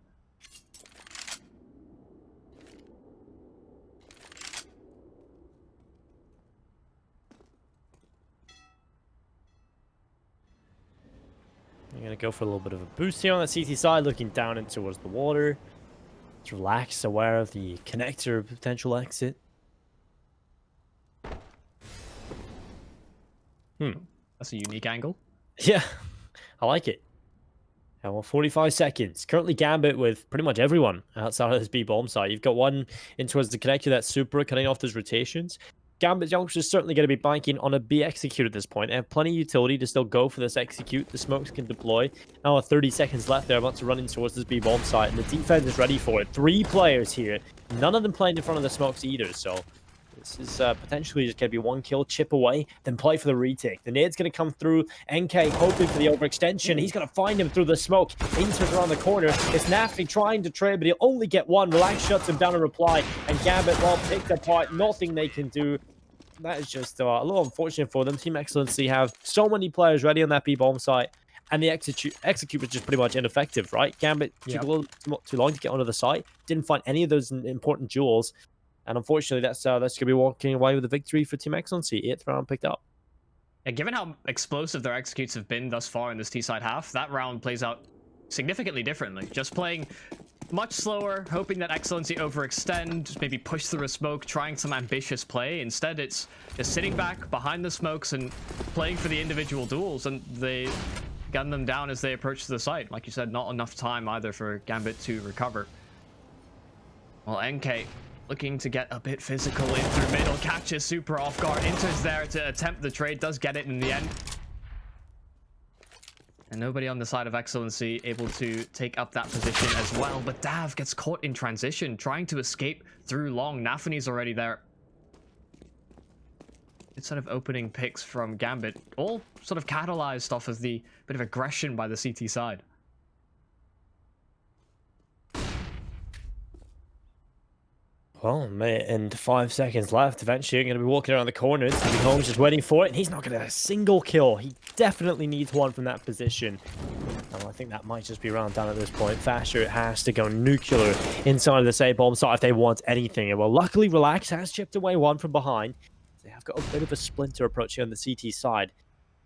Gonna go for a little bit of a boost here on the CT side, looking down in towards the water. It's relaxed, aware of the connector potential exit. That's a unique angle. Yeah, I like it. Well, 45 seconds. Currently Gambit with pretty much everyone outside of this B-bomb site. You've got one in towards the connector, that's Supra, cutting off those rotations. Gambit Youngsters certainly going to be banking on a B execute at this point. They have plenty of utility to still go for this execute. The smokes can deploy. Now 30 seconds left. They're about to run in towards this B-bomb site, and the defense is ready for it. 3 players here. None of them playing in front of the smokes either, so this is potentially just going to be 1 kill, chip away, then play for the retake. The nade's going to come through. NK hoping for the overextension. He's going to find him through the smoke. Interz around the corner. It's nafany trying to trade, but he'll only get 1. Rilax shuts him down in reply, and Gambit, well, picked apart. Nothing they can do. That is just a little unfortunate for them. Team Excellency have so many players ready on that B-bomb site, and the execute was just pretty much ineffective, right? Gambit took a little too long to get onto the site. Didn't find any of those important jewels. And unfortunately, that's going to be walking away with a victory for Team Excellency. 8th round picked up. Yeah, given how explosive their executes have been thus far in this T-side half, that round plays out significantly differently. Just playing much slower, hoping that Excellency overextend, maybe push through a smoke, trying some ambitious play. Instead, it's just sitting back behind the smokes and playing for the individual duels, and they gun them down as they approach the site. Like you said, not enough time either for Gambit to recover. Well, NK looking to get a bit physical in through middle, catches Supra off guard. Interz there to attempt the trade, does get it in the end. And nobody on the side of Excellency able to take up that position as well. But Dav gets caught in transition, trying to escape through long. Nafany's already there. It's sort of opening picks from Gambit, all sort of catalyzed off of the bit of aggression by the CT side. Well, mate, and 5 seconds left. Eventually, you're going to be walking around the corner. HOLMES just waiting for it, and he's not going to get a single kill. He definitely needs one from that position. And I think that might just be round down at this point. FASHR has to go nuclear inside of this A-bomb site if they want anything. And well, luckily, rilax has chipped away 1 from behind. They have got a bit of a splinter approach here on the CT side.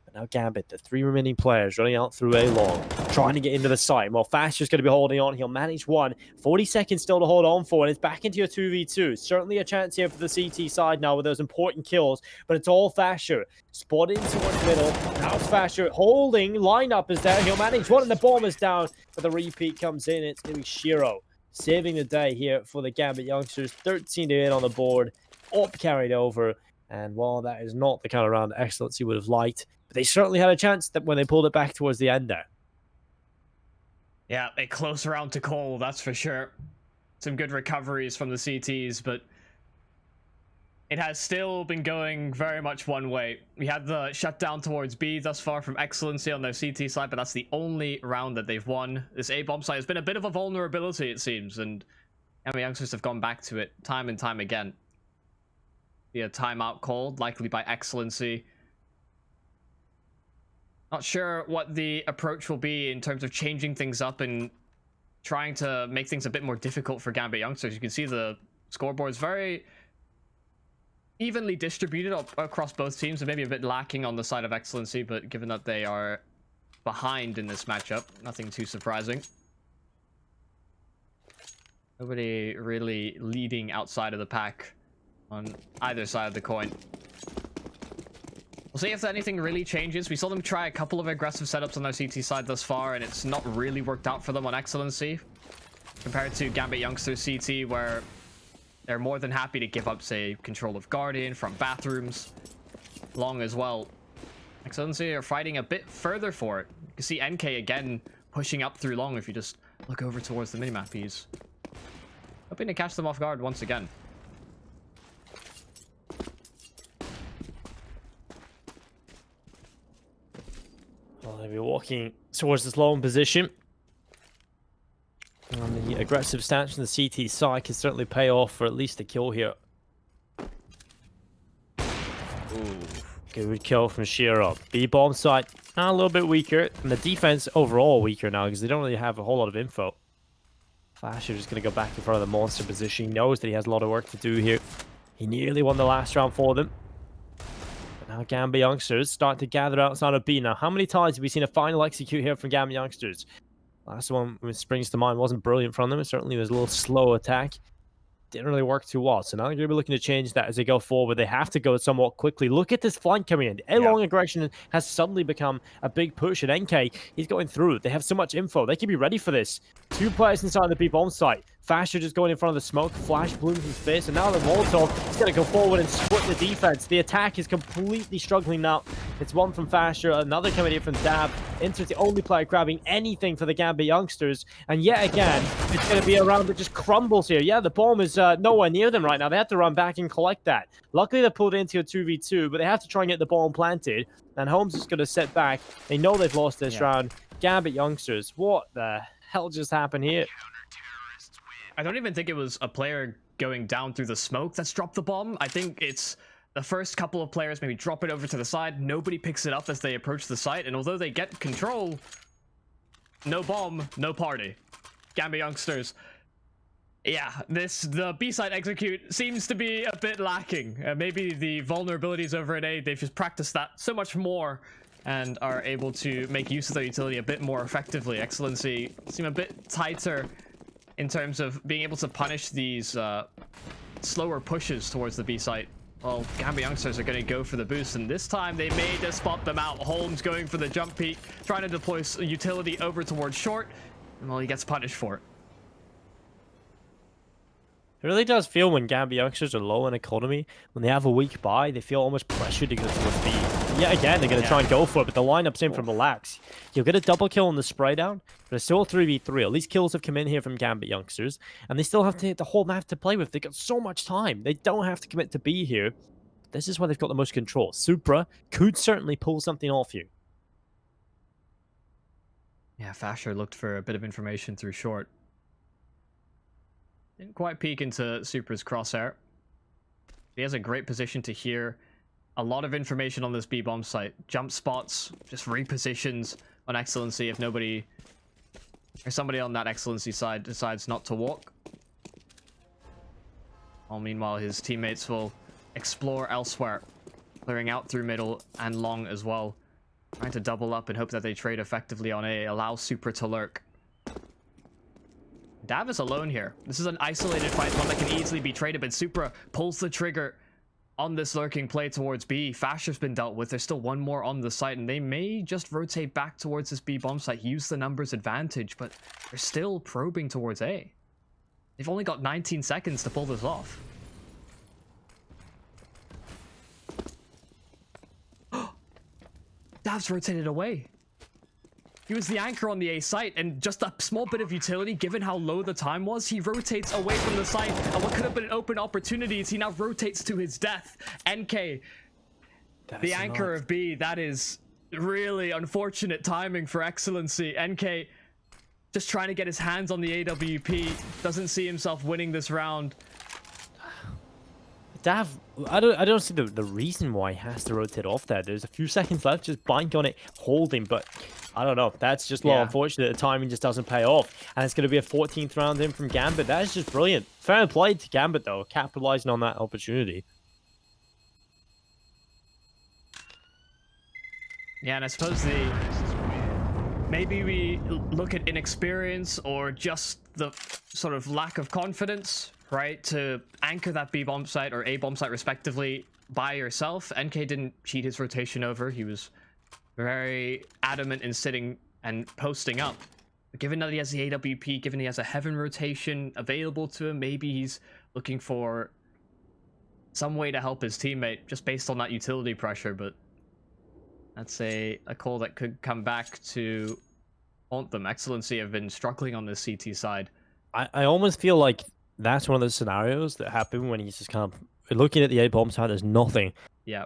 But now Gambit, the 3 remaining players running out through A long, trying to get into the site. Well, FASHR's going to be holding on. He'll manage 1. 40 seconds still to hold on for, and it's back into your 2v2. Certainly a chance here for the CT side now with those important kills, but it's all FASHR. Spotted towards middle. Now it's FASHR holding. Lineup is there. He'll manage 1, and the bomb is down. But the repeat comes in. It's going to be Shiro saving the day here for the Gambit Youngsters. 13-8 on the board. Up carried over. And while that is not the kind of round Excellency would have liked, but they certainly had a chance that when they pulled it back towards the end there. Yeah, a close round to call, that's for sure. Some good recoveries from the CTs, but it has still been going very much one way. We had the shutdown towards B thus far from Excellency on their CT side, but that's the only round that they've won. This A-bomb side has been a bit of a vulnerability, it seems, and Gambit Youngsters have gone back to it time and time again. Be a timeout called, likely by Excellency. Not sure what the approach will be in terms of changing things up and trying to make things a bit more difficult for Gambit Youngsters. You can see the scoreboard is very evenly distributed across both teams, and maybe a bit lacking on the side of Excellency, but given that they are behind in this matchup, nothing too surprising. Nobody really leading outside of the pack on either side of the coin. We'll see if anything really changes. We saw them try a couple of aggressive setups on their CT side thus far, and it's not really worked out for them on Excellency. Compared to Gambit Youngsters CT, where they're more than happy to give up, say, control of Guardian from bathrooms. Long as well. Excellency are fighting a bit further for it. You can see NK again pushing up through long if you just look over towards the minimap. He's hoping to catch them off guard once again. Well, they'll be walking towards this lone position. And the aggressive stance from the CT side can certainly pay off for at least a kill here. Ooh, good kill from Shiro. B-bomb side, a little bit weaker. And the defense overall weaker now because they don't really have a whole lot of info. FASHR is going to go back in front of the monster position. He knows that he has a lot of work to do here. He nearly won the last round for them. Now Gambit Youngsters start to gather outside of B. Now, how many times have we seen a final execute here from Gambit Youngsters? Last one, which springs to mind, wasn't brilliant from them. It certainly was a little slow attack. Didn't really work too well. So now they're going to be looking to change that as they go forward. They have to go somewhat quickly. Look at this flank coming in. A-long aggression has suddenly become a big push. And NK, he's going through. They have so much info. They can be ready for this. 2 players inside the B-bomb site. FASHR just going in front of the smoke. Flash blooms his face. And now the Molotov is going to go forward and split the defense. The attack is completely struggling now. It's one from FASHR, another coming in from Dab. interz the only player grabbing anything for the Gambit Youngsters. And yet again, it's going to be a round that just crumbles here. Yeah, the bomb is nowhere near them right now. They have to run back and collect that. Luckily, they pulled it into a 2v2, but they have to try and get the bomb planted. And HOLMES is going to sit back. They know they've lost this round. Gambit Youngsters, what the hell just happened here? I don't even think it was a player going down through the smoke that's dropped the bomb. I think it's the first couple of players maybe drop it over to the side. Nobody picks it up as they approach the site. And although they get control, no bomb, no party. Gambit Youngsters. Yeah, the B-side execute seems to be a bit lacking. Maybe the vulnerabilities over at A, they've just practiced that so much more and are able to make use of their utility a bit more effectively. Excellency seem a bit tighter in terms of being able to punish these slower pushes towards the B site. Well, Gambit Youngsters are going to go for the boost, and this time they may just spot them out. HOLMES going for the jump peek, trying to deploy utility over towards short, and well, he gets punished for it. It really does feel when Gambit Youngsters are low in economy, when they have a weak buy, they feel almost pressured to go towards B. Yeah, again, they're going to try and go for it, but the lineup's in from rilax. You'll get a double kill on the spray down, but it's still a 3v3. At least kills have come in here from Gambit Youngsters, and they still have to hit the whole map to play with. They've got so much time. They don't have to commit to B here. This is why they've got the most control. Supra could certainly pull something off you. Yeah, FASHR looked for a bit of information through short. Didn't quite peek into Supra's crosshair. He has a great position to hear a lot of information on this B-bomb site. Jump spots, just repositions on Excellency if nobody or somebody on that Excellency side decides not to walk. While meanwhile, his teammates will explore elsewhere, clearing out through middle and long as well. Trying to double up and hope that they trade effectively on A, allow Supra to lurk. Dav is alone here. This is an isolated fight, one that can easily be traded, but Supra pulls the trigger on this lurking play towards B. FASHR's been dealt with. There's still one more on the site, and they may just rotate back towards this B bomb site, use the numbers advantage, but they're still probing towards A. They've only got 19 seconds to pull this off. Dav's rotated away. He was the anchor on the A site, and just a small bit of utility, given how low the time was, he rotates away from the site, and what could have been an open opportunity is he now rotates to his death. NK, the anchor of B, that is really unfortunate timing for Excellency. NK just trying to get his hands on the AWP, doesn't see himself winning this round. Dav, I don't see the reason why he has to rotate off there. There's a few seconds left, just bank on it, hold him, but I don't know. That's just a little unfortunate. The timing just doesn't pay off. And it's going to be a 14th round in from Gambit. That is just brilliant. Fair play to Gambit, though, capitalizing on that opportunity. Yeah, and I suppose maybe we look at inexperience or just the sort of lack of confidence, right? To anchor that B bomb site or A bomb site respectively by yourself. NK didn't cheat his rotation over. He was very adamant in sitting and posting up. But given that he has the AWP, given he has a heaven rotation available to him, maybe he's looking for some way to help his teammate just based on that utility pressure. But that's a call that could come back to haunt them. Excellency have been struggling on this CT side. I almost feel like that's one of those scenarios that happen when he's just kind of looking at the A bomb side. There's nothing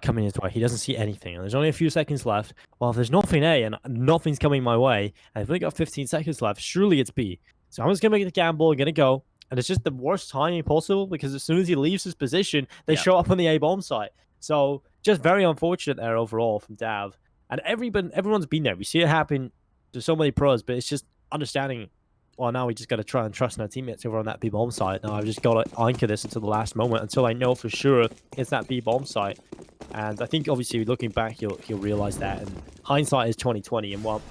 coming his way. He doesn't see anything, and there's only a few seconds left. Well, if there's nothing A and nothing's coming my way, and I've only got 15 seconds left, surely it's B. So I'm just gonna make the gamble. I'm gonna go, and it's just the worst timing possible because as soon as he leaves his position, they show up on the A bomb site. So just very unfortunate there overall from Dav. And everyone's been there. We see it happen to so many pros, but it's just understanding. Well, now we just got to try and trust in our teammates over on that B bomb site. Now I've just got to anchor this until the last moment, until I know for sure it's that B bomb site. And I think obviously looking back, he'll realize that. And hindsight is 2020. And while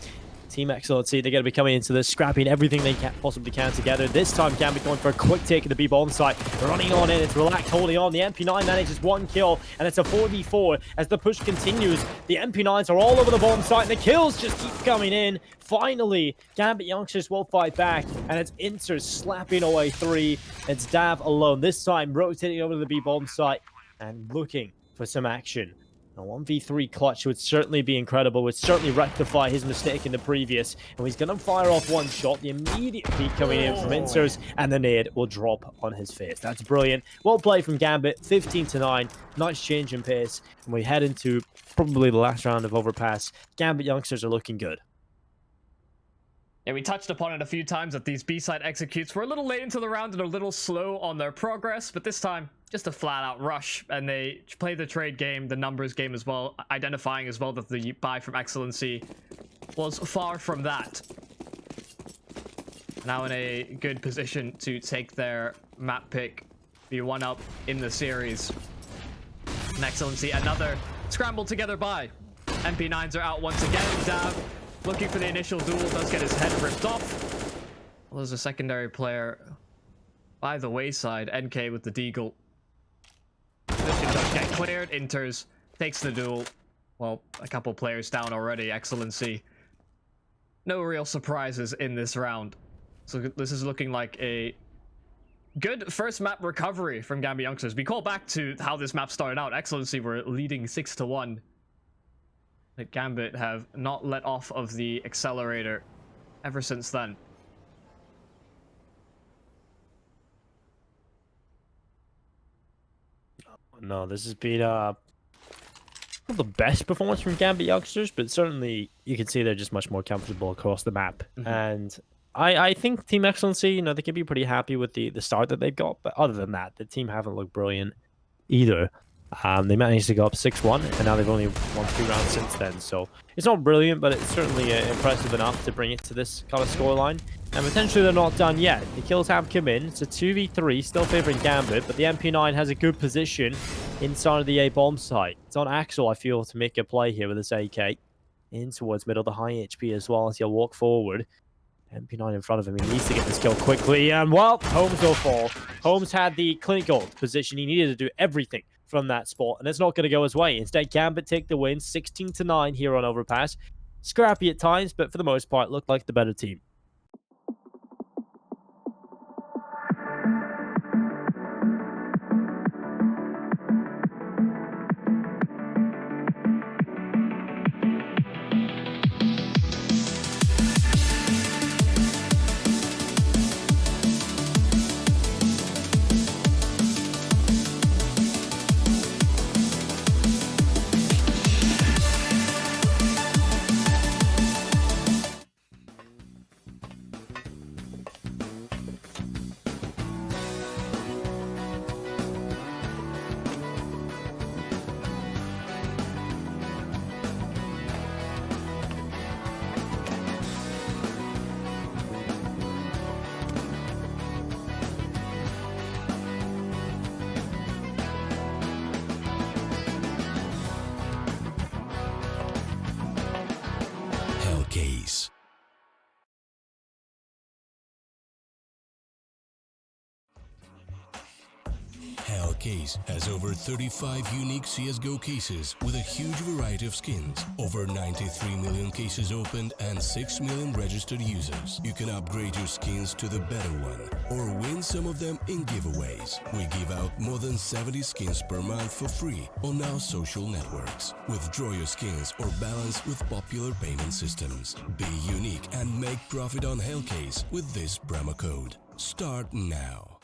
Team Excellency, they're going to be coming into this, scrapping everything they possibly can together. This time, Gambit going for a quick take of the B-bomb site. Running on in, it's Relax holding on. The MP9 manages 1 kill, and it's a 4v4 as the push continues. The MP9s are all over the bomb site, and the kills just keep coming in. Finally, Gambit Youngsters will fight back, and it's interz slapping away 3. It's Dav alone, this time rotating over to the B-bomb site and looking for some action. A 1v3 clutch would certainly be incredible, would certainly rectify his mistake in the previous. And he's going to fire off 1 shot, the immediate peek coming in from interz, and the nade will drop on his face. That's brilliant. Well played from Gambit, 15-9. Nice change in pace. And we head into probably the last round of Overpass. Gambit Youngsters are looking good. Yeah, we touched upon it a few times that these B-side executes were a little late into the round and a little slow on their progress, but this time, just a flat-out rush, and they play the trade game, the numbers game as well, identifying as well that the buy from Excellency was far from that. Now in a good position to take their map pick, be 1 up in the series. And Excellency, another scrambled together buy. MP9s are out once again. Dav looking for the initial duel, does get his head ripped off. Well, there's a secondary player by the wayside, NK with the deagle. This does get cleared. interz takes the duel. Well, a couple players down already. Excellency. No real surprises in this round. So this is looking like a good first map recovery from Gambit Youngsters. We call back to how this map started out. Excellency were leading 6-1. That Gambit have not let off of the accelerator ever since then. No, this has been not the best performance from Gambit Youngsters, but certainly you can see they're just much more comfortable across the map. And I think Team Excellency, you know, they can be pretty happy with the start that they've got, but other than that, the team haven't looked brilliant either. They managed to go up 6-1, and now they've only won 2 rounds since then. So it's not brilliant, but it's certainly impressive enough to bring it to this kind of scoreline. And potentially they're not done yet. The kills have come in. It's a 2v3, still favoring Gambit, but the MP9 has a good position inside of the A bomb site. It's on Axel, I feel, to make a play here with this AK. In towards middle, the high HP as well as he'll walk forward. MP9 in front of him. He needs to get this kill quickly. And, well, HOLMES will fall. HOLMES had the clinical position. He needed to do everything from that spot, and it's not going to go his way. Instead, Gambit take the win, 16-9 here on Overpass. Scrappy at times, but for the most part, looked like the better team. Hellcase. Hellcase has over 35 unique CSGO cases with a huge variety of skins, over 93 million cases opened and 6 million registered users. You can upgrade your skins to the better one or win some of them in giveaways. We give out more than 70 skins per month for free on our social networks. Withdraw your skins or balance with popular payment systems. Be unique and make profit on Hellcase with this promo code. Start now.